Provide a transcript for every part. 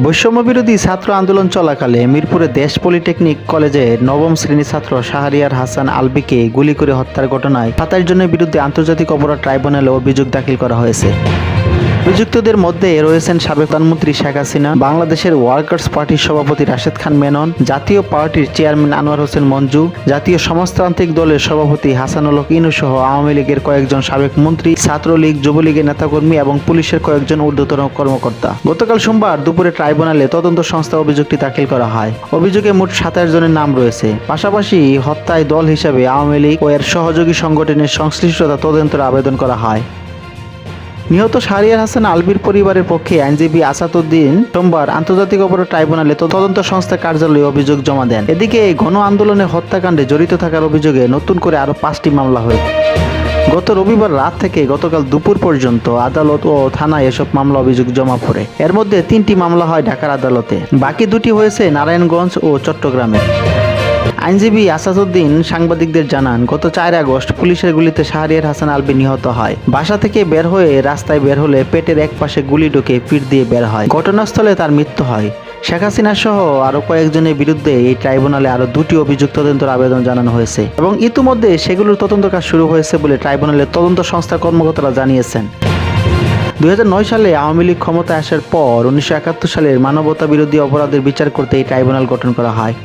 বৈষম্য বিরোধী ছাত্র আন্দোলন চলাকালে মিরপুরে দেশ পলিটেকনিক কলেজের নবম শ্রেণীর ছাত্র শাহরিয়ার হাসান আলবিকে গুলি করে হত্যার ঘটনায় 27 জনের বিরুদ্ধে আন্তর্জাতিক অপরাধ ট্রাইব্যুনালে অভিযোগ দাখিল করা হয়েছে। অভিযুক্তদের মধ্যে রয়েছেন সাবেক প্রধানমন্ত্রী শেখ হাসিনা, বাংলাদেশের ওয়ার্কার্স পার্টির সভাপতি রাশেদ খান মেনন, জাতীয় পার্টির চেয়ারম্যান আনোয়ার হোসেন মঞ্জু, জাতীয় সমাজতান্ত্রিক দলের সভাপতি হাসানুল হক ইনু সহ আওয়ামী লীগের কয়েকজন সাবেক মন্ত্রী, ছাত্রলীগ, যুবলীগের নেতাকর্মী এবং পুলিশের কয়েকজন ঊর্ধ্বতন কর্মকর্তা। গতকাল সোমবার দুপুরে ট্রাইব্যুনালে তদন্ত সংস্থা অভিযোগটি দাখিল করা হয়। অভিযোগে মোট 27 জনের নাম রয়েছে। পাশাপাশি হত্যায় দল হিসেবে আওয়ামী লীগ ও এর সহযোগী সংগঠনের সংশ্লিষ্টতা তদন্তের আবেদন করা হয়। নিহত শাহরিয়ার হাসান আলবির পরিবারের পক্ষে আইনজীবী আসাদউদ্দিন সোমবার আন্তর্জাতিক অপরাধ ট্রাইব্যুনালে তদন্ত সংস্থার কার্যালয়ে অভিযোগ জমা দেন। এদিকে গণ আন্দোলনে হত্যাকাণ্ডে জড়িত থাকার অভিযোগে নতুন করে আরও 5টি মামলা হয়েছে। গত রবিবার রাত থেকে গতকাল দুপুর পর্যন্ত আদালত ও থানায় এসব মামলা অভিযোগ জমা পড়ে। এর মধ্যে 3টি মামলা হয় ঢাকার আদালতে, বাকি 2টি হয়েছে নারায়ণগঞ্জ ও চট্টগ্রামে। আইনজীবী আসাদউদ্দিন সাংবাদিকদের জানান, গত 4 আগস্ট পুলিশের গুলিতে শাহরিয়ার হাসান আলবি নিহত হয়। বাসা থেকে বের হয়ে রাস্তায় বের হলে পেটের এক পাশে গুলি ঢুকে পিঠ দিয়ে বের হয়। ঘটনাস্থলে তার মৃত্যু হয়। শেখ হাসিনা সহ আরও কয়েকজনের বিরুদ্ধে এই ট্রাইব্যুনালে আরও 2টি অভিযোগ তদন্তের আবেদন জানানো হয়েছে এবং ইতিমধ্যে সেগুলোর তদন্ত কাজ শুরু হয়েছে বলে ট্রাইব্যুনালের তদন্ত সংস্থার কর্মকর্তারা জানিয়েছেন। 2009 সালে আওয়ামী লীগ ক্ষমতায় আসার পর 1971 সালের মানবতা বিরোধী অপরাধের বিচার করতে এই ট্রাইব্যুনাল গঠন করা হয়।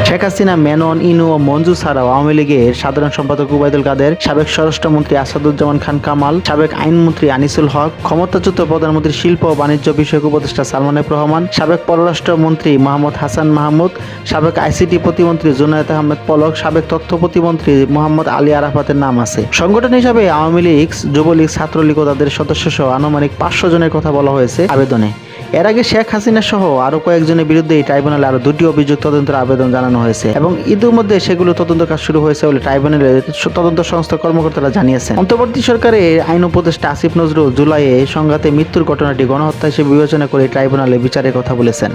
শেখ হাসিনা, মেনন, ইনু ও মঞ্জু ছাড়াও আওয়ামী লীগের সাধারণ সম্পাদক উবাইদুল কাদের, সাবেক স্বরাষ্ট্রমন্ত্রী আসাদুজ্জামান খান কামাল, সাবেক আইনমন্ত্রী আনিসুল হক, ক্ষমতাচ্যুত প্রধানমন্ত্রী শিল্প ও বাণিজ্য বিষয়ক উপদেষ্টা সালমান এফ রহমান, সাবেক পররাষ্ট্রমন্ত্রী মোহাম্মদ হাসান মাহমুদ, সাবেক আইসিটি প্রতিমন্ত্রী জুনায়েদ আহমেদ পলক, সাবেক তথ্য প্রতিমন্ত্রী মোহাম্মদ আলী আরাফাতের নাম আছে। সংগঠন হিসাবে আওয়ামী লীগ, যুবলীগ, ছাত্রলীগ ও তাদের সদস্য সহ আনুমানিক 500 জনের কথা বলা হয়েছে আবেদনে। এর আগে শেখ হাসিনা সহ আরও কয়েকজনের বিরুদ্ধে এই ট্রাইব্যুনালে আরও 2টি অভিযোগ তদন্তের আবেদন জানানো হয়েছে এবং ইতিমধ্যে সেগুলো তদন্ত কাজ শুরু হয়েছে বলে ট্রাইব্যুনালের তদন্ত সংস্থার কর্মকর্তারা জানিয়েছেন। অন্তর্বর্তী সরকারের আইন উপদেষ্টা আসিফ নজরুল জুলাইয়ে সংঘাতে মৃত্যুর ঘটনাটি গণহত্যা হিসেবে বিবেচনা করে ট্রাইব্যুনালে বিচারের কথা বলেছেন।